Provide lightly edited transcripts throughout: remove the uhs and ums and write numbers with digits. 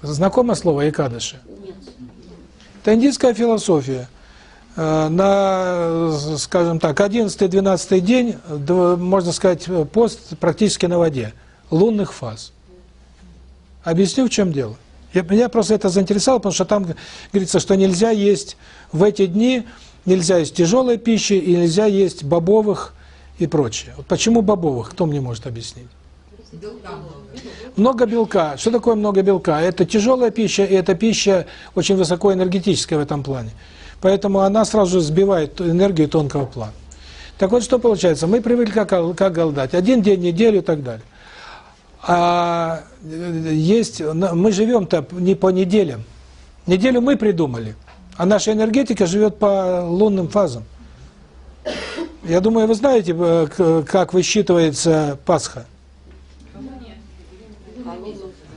Знакомо слово Экадаши? Нет. Это индийская философия. На, скажем так, 11-12 день, можно сказать, пост практически на воде, лунных фаз. Объясню, в чем дело. Меня просто это заинтересовало, потому что там говорится, что нельзя есть в эти дни, нельзя есть тяжелой пищи и нельзя есть бобовых и прочее. Вот почему бобовых? Кто мне может объяснить? Много белка. Что такое много белка? Это тяжелая пища, и это пища очень высокоэнергетическая в этом плане. Поэтому она сразу же сбивает энергию тонкого плана. Так вот, что получается? Мы привыкли как голодать. Один день, неделю и так далее. А есть, мы живем-то не по неделям. Неделю мы придумали, а наша энергетика живет по лунным фазам. Я думаю, вы знаете, как высчитывается Пасха?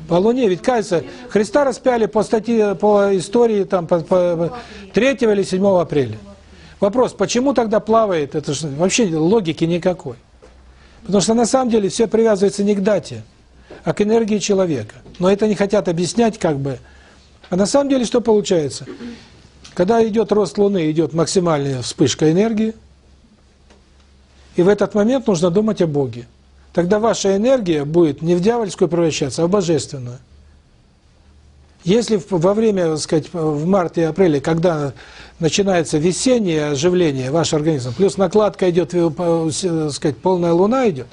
По Луне. Ведь, кажется, Христа распяли по истории там, по 3 или 7 апреля. Вопрос, почему тогда плавает? Это же вообще логики никакой. Потому что на самом деле все привязывается не к дате, а к энергии человека. Но это не хотят объяснять как бы. А на самом деле что получается? Когда идет рост Луны, идет максимальная вспышка энергии, и в этот момент нужно думать о Боге. Тогда ваша энергия будет не в дьявольскую превращаться, а в божественную. Если во время, так сказать, в марте и апреле, когда начинается весеннее оживление ваш организм, плюс накладка идет, так сказать, полная луна идет,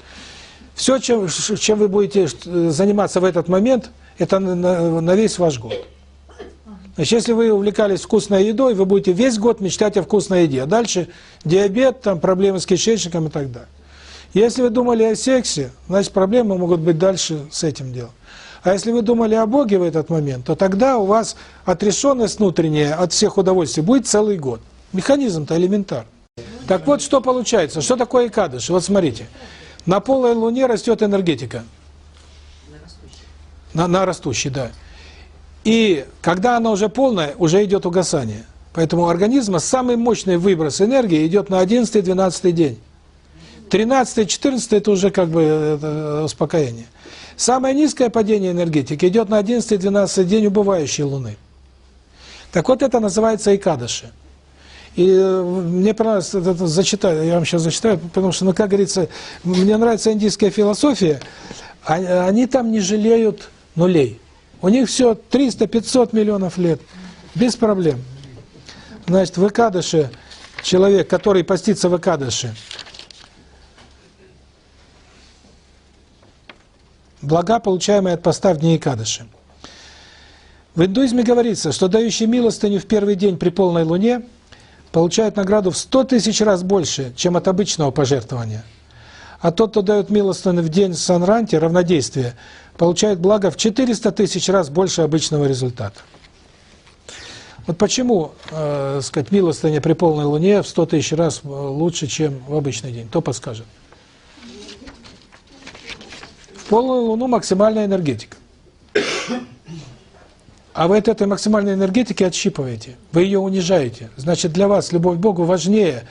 все, чем вы будете заниматься в этот момент, это на весь ваш год. Значит, если вы увлекались вкусной едой, вы будете весь год мечтать о вкусной еде. А дальше диабет, там, проблемы с кишечником и так далее. Если вы думали о сексе, значит, проблемы могут быть дальше с этим делом. А если вы думали о Боге в этот момент, то тогда у вас отрешенность внутренняя от всех удовольствий будет целый год. Механизм-то элементарный. Так вот, что получается? Что такое Экадаши? Вот смотрите. На полой Луне растет энергетика. На растущей, да. И когда она уже полная, уже идет угасание. Поэтому у организма самый мощный выброс энергии идет на 11-12 день. 13-14 это уже как бы успокоение. Самое низкое падение энергетики идет на 11-12 день убывающей Луны. Так вот это называется Экадаши. И мне понравилось это зачитать, я вам сейчас зачитаю, потому что, ну, как говорится, мне нравится индийская философия, они там не жалеют нулей. У них все 300-500 миллионов лет, без проблем. Значит, в Экадаши, человек, который постится в Экадаши, блага, получаемые от поста в дни Экадаши. В индуизме говорится, что дающий милостыню в первый день при полной луне получает награду в 100 тысяч раз больше, чем от обычного пожертвования. А тот, кто дает милостыню в день санранти, равнодействия, получает благо в 400 тысяч раз больше обычного результата. Вот почему, сказать, милостыня при полной луне в 100 тысяч раз лучше, чем в обычный день? Кто подскажет? В полную луну максимальная энергетика. А вы от этой максимальной энергетики отщипываете, вы ее унижаете. Значит, для вас любовь к Богу важнее.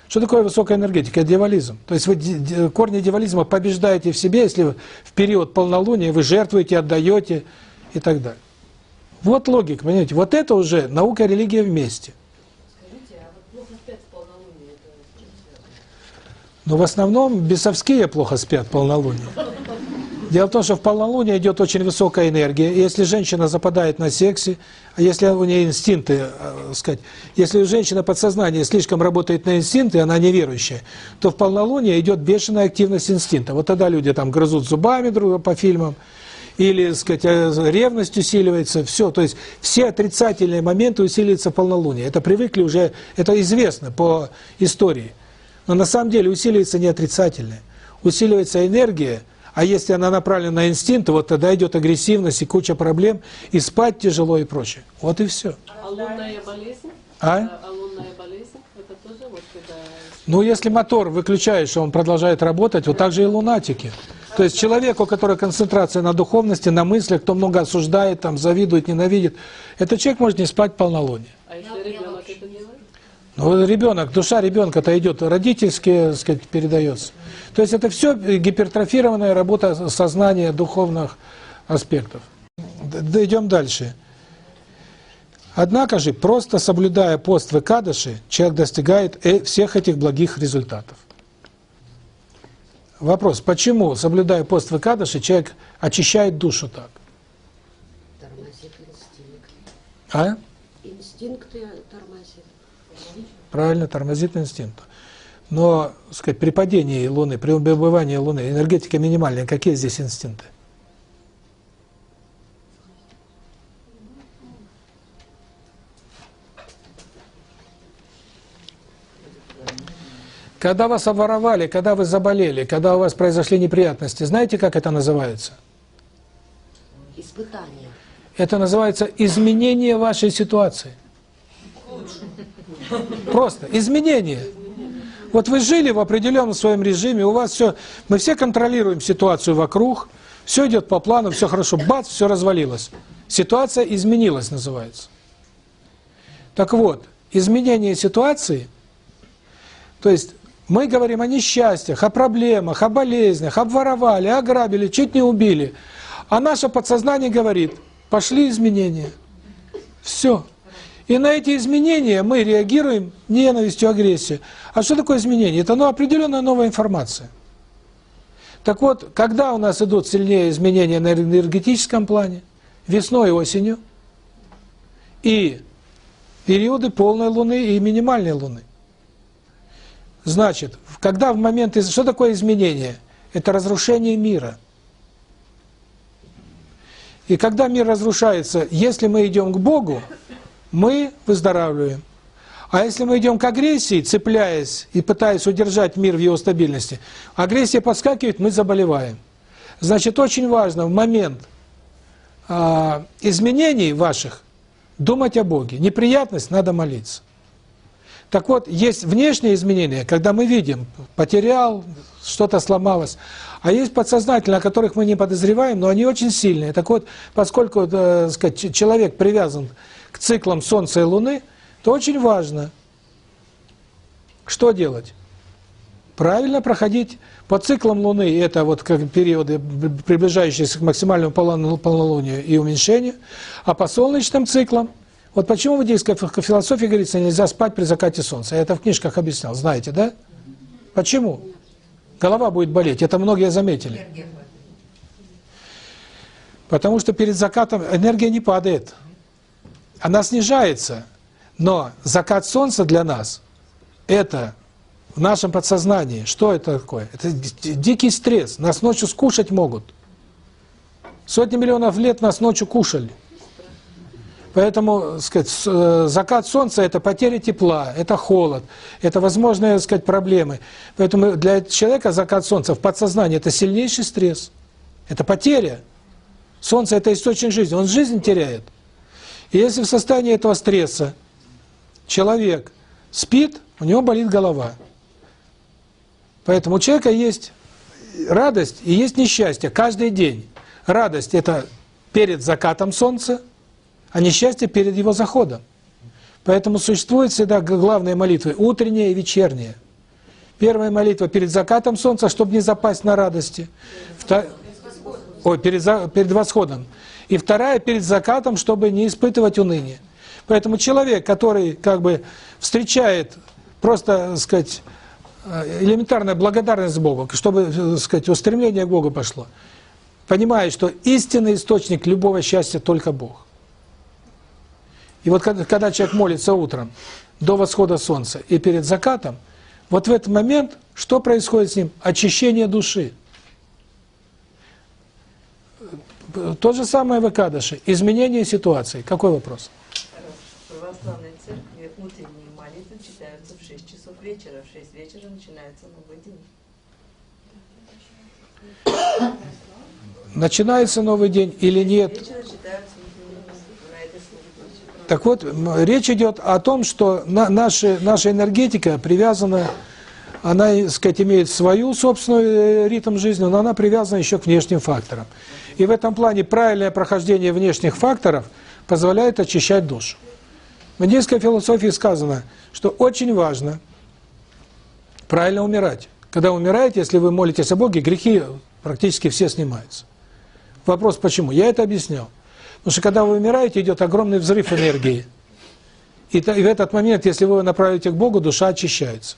Что такое высокая энергетика? Это дьяволизм. То есть вы корни дьяволизма побеждаете в себе, если в период полнолуния вы жертвуете, отдаете и так далее. Вот логика, понимаете? Вот это уже наука и религия вместе. Скажите, а вот плохо спят в полнолуние, это с чем связано? Но в основном бесовские плохо спят в полнолуние. Дело в том, что в полнолуние идет очень высокая энергия, и если женщина западает на сексе, а если у нее инстинкты, сказать, если у женщины подсознание слишком работает на инстинкты, она неверующая, то в полнолуние идет бешеная активность инстинкта. Вот тогда люди там грызут зубами друг друга по фильмам, или, сказать, ревность усиливается, все, то есть все отрицательные моменты усиливаются в полнолуние. Это привыкли уже, это известно по истории. Но на самом деле усиливается не отрицательное, усиливается энергия. А если она направлена на инстинкт, вот тогда идет агрессивность и куча проблем, и спать тяжело и прочее. Вот и все. А лунная болезнь? А? А лунная болезнь? Это тоже вот когда... Ну, если мотор выключаешь, он продолжает работать, вот так же и лунатики. То есть человеку, который концентрация на духовности, на мыслях, кто много осуждает, там, завидует, ненавидит, этот человек может не спать полнолуние. А если ребенок это делает? Ну, ребенок, душа ребенка-то идет родительски, так сказать, передается. То есть это все гипертрофированная работа сознания духовных аспектов. идем дальше. Однако же, просто соблюдая пост в Экадаши, человек достигает всех этих благих результатов. Вопрос, почему, соблюдая пост в Экадаши, человек очищает душу так? Тормозит инстинкт. А? Инстинкты тормозит. Правильно, тормозит инстинкт. Но, так сказать, при падении Луны, при убывании Луны, энергетика минимальная, какие здесь инстинкты? Когда вас обворовали, когда вы заболели, когда у вас произошли неприятности, знаете, как это называется? Испытание. Это называется изменение вашей ситуации. Просто изменение. Вот вы жили в определенном своем режиме, у вас все, мы все контролируем ситуацию вокруг, все идет по плану, все хорошо, бац, все развалилось. Ситуация изменилась, называется. Так вот, изменение ситуации, то есть мы говорим о несчастьях, о проблемах, о болезнях, обворовали, ограбили, чуть не убили. А наше подсознание говорит, пошли изменения. Все. И на эти изменения мы реагируем ненавистью, агрессией. А что такое изменение? Это определенная новая информация. Так вот, когда у нас идут сильнее изменения на энергетическом плане, весной и осенью, и периоды полной Луны и минимальной Луны. Значит, когда в момент... Что такое изменение? Это разрушение мира. И когда мир разрушается, если мы идем к Богу, мы выздоравливаем. А если мы идем к агрессии, цепляясь и пытаясь удержать мир в его стабильности, агрессия подскакивает, мы заболеваем. Значит, очень важно в момент изменений ваших думать о Боге. Неприятность, надо молиться. Так вот, есть внешние изменения, когда мы видим, потерял, что-то сломалось, а есть подсознательные, о которых мы не подозреваем, но они очень сильные. Так вот, поскольку, так сказать, человек привязан к циклам Солнца и Луны, то очень важно, что делать? Правильно проходить по циклам Луны, это вот как периоды, приближающиеся к максимальному полнолунию и уменьшению, а по солнечным циклам, вот почему в индийской философии говорится, нельзя спать при закате солнца. Я это в книжках объяснял, знаете, да? Почему? Голова будет болеть, это многие заметили. Потому что перед закатом энергия не падает, она снижается. Но закат солнца для нас, это в нашем подсознании, что это такое? Это дикий стресс, нас ночью скушать могут. Сотни миллионов лет нас ночью кушали. Поэтому, сказать, закат солнца – это потеря тепла, это холод, это возможные, сказать, проблемы. Поэтому для человека закат солнца в подсознании – это сильнейший стресс, это потеря. Солнце – это источник жизни, он жизнь теряет. И если в состоянии этого стресса человек спит, у него болит голова. Поэтому у человека есть радость и есть несчастье каждый день. Радость – это перед закатом солнца, а несчастье перед его заходом. Поэтому существует всегда главные молитвы, утренняя и вечерняя. Первая молитва перед закатом солнца, чтобы не запасть на радости. Перед восходом. И вторая перед закатом, чтобы не испытывать уныние. Поэтому человек, который как бы встречает просто, так сказать, элементарная благодарность Богу, чтобы, так сказать, устремление к Богу пошло, понимает, что истинный источник любого счастья только Бог. И вот когда человек молится утром, до восхода солнца и перед закатом, вот в этот момент, что происходит с ним? Очищение души. То же самое в Экадаши. Изменение ситуации. Какой вопрос? В православной церкви утренние молитвы читаются в 6 часов вечера. В 6 вечера начинается новый день. Начинается новый день или нет? Так вот, речь идет о том, что наша энергетика привязана, она, так сказать, имеет свою собственную ритм жизни, но она привязана еще к внешним факторам. И в этом плане правильное прохождение внешних факторов позволяет очищать душу. В индийской философии сказано, что очень важно правильно умирать. Когда умираете, если вы молитесь о Боге, грехи практически все снимаются. Вопрос, почему? Я это объяснял. Потому что когда вы умираете, идет огромный взрыв энергии. И в этот момент, если вы его направите к Богу, душа очищается.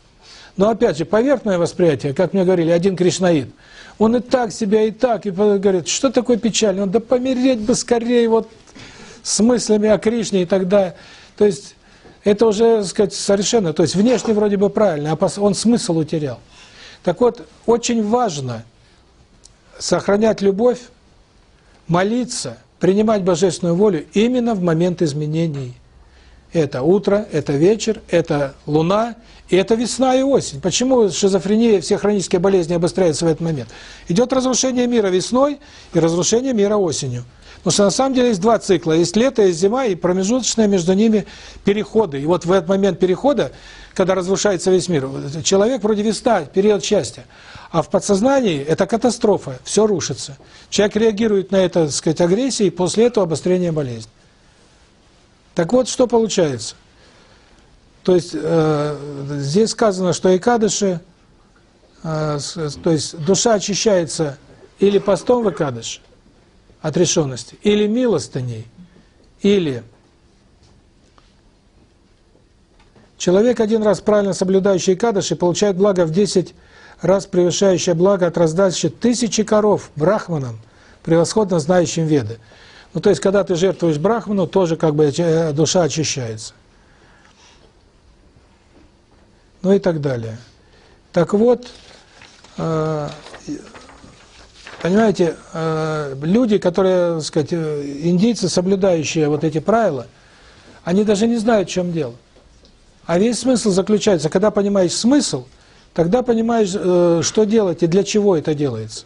Но опять же, поверхностное восприятие, как мне говорили, один кришнаит, он и так себя, и так, и говорит, что такое печально, да помереть бы скорее вот с мыслями о Кришне и тогда. То есть, это уже, так сказать, совершенно, то есть, внешне вроде бы правильно, а он смысл утерял. Так вот, очень важно сохранять любовь, молиться, принимать божественную волю именно в момент изменений. Это утро, это вечер, это луна, и это весна и осень. Почему шизофрения и все хронические болезни обостряются в этот момент? Идет разрушение мира весной и разрушение мира осенью. Потому что на самом деле есть два цикла. Есть лето, есть зима, и промежуточные между ними переходы. И вот в этот момент перехода, когда разрушается весь мир, человек вроде весна, период счастья. А в подсознании это катастрофа, все рушится. Человек реагирует на это, так сказать, агрессией, и после этого обострение болезни. Так вот, что получается? То есть, здесь сказано, что Экадыши, то есть, душа очищается или постом в Экадыши, отрешенности, или милостыней, или человек, один раз правильно соблюдающий Экадыши, получает благо в 10 раз превышающее благо от раздачи 1000 коров брахманам, превосходно знающим Веды. Ну, то есть, когда ты жертвуешь брахману, тоже как бы душа очищается. Ну и так далее. Так вот, понимаете, люди, которые, так сказать, индийцы, соблюдающие вот эти правила, они даже не знают, в чем дело. А весь смысл заключается, когда понимаешь смысл, тогда понимаешь, что делать и для чего это делается.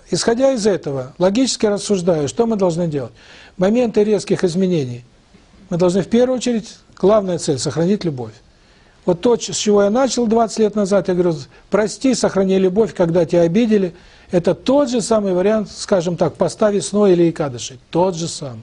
Исходя из этого, логически рассуждаю, что мы должны делать? В моменты резких изменений мы должны в первую очередь, главная цель – сохранить любовь. Вот то, с чего я начал 20 лет назад, я говорю, прости, сохрани любовь, когда тебя обидели. Это тот же самый вариант, скажем так, поста весной или Экадыши. Тот же самый.